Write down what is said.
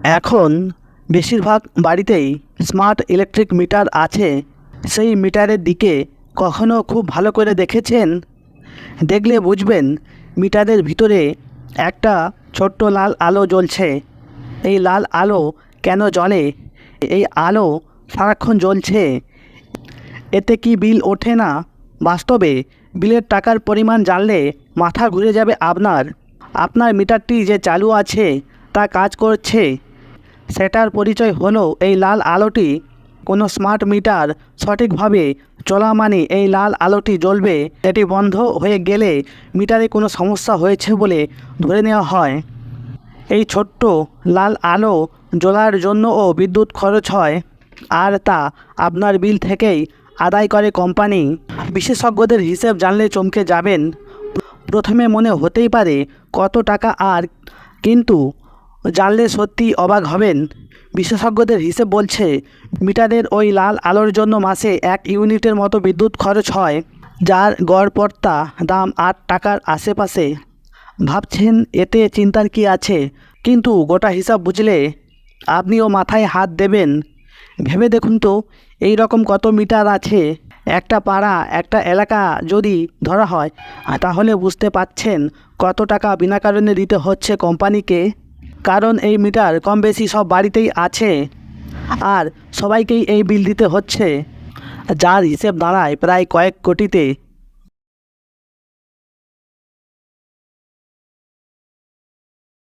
এখন বেশিরভাগ বাড়িতেই স্মার্ট ইলেকট্রিক মিটার আছে। সেই মিটারের দিকে কখনো খুব ভালো করে দেখেছেন? দেখলে বুঝবেন মিটারের ভিতরে একটা ছোট্ট লাল আলো জ্বলছে। এই লাল আলো কেন জ্বলে? এই আলো সারাক্ষণ জ্বলছে, এতে কি বিল ওঠে না? বাস্তবে বিলের টাকার পরিমাণ জানলে মাথা ঘুরে যাবে আপনার। আপনার মিটারটি যে চালু আছে, তা কাজ করছে, সেটার পরিচয় হলো এই লাল আলোটি। কোনো স্মার্ট মিটার সঠিকভাবে চলা মানে এই লাল আলোটি জ্বলবে। এটি বন্ধ হয়ে গেলে মিটারে কোনো সমস্যা হয়েছে বলে ধরে নেওয়া হয়। এই ছোট্ট লাল আলো জ্বলার জন্যও বিদ্যুৎ খরচ হয়, আর তা আপনার বিল থেকেই আদায় করে কোম্পানি। বিশেষজ্ঞদের হিসেব জানলে চমকে যাবেন। প্রথমে মনে হতেই পারে কত টাকা, আর কিন্তু জানলে সত্যি অবাক হবেন। বিশেষজ্ঞদের হিসেব বলছে মিটারের ওই লাল আলোর জন্য মাসে 1 ইউনিটের মতো বিদ্যুৎ খরচ হয়, যার গড়পড়তা দাম 8 টাকার আশেপাশে। ভাবছেন এতে চিন্তার কি আছে, কিন্তু গোটা হিসাব বুঝলে আপনিও মাথায় হাত দেবেন। ভেবে দেখুন তো, এই রকম কত মিটার আছে। একটা পাড়া, একটা এলাকা যদি ধরা হয়, তাহলে বুঝতে পাচ্ছেন কত টাকা বিনা কারণে দিতে হচ্ছে কোম্পানিকে। কারণ এই মিটার কম বেশি সব বাড়িতেই আছে, আর সবাইকেই এই বিল দিতে হচ্ছে, যার হিসেব দাঁড়ায় প্রায় কয়েক কোটিতে।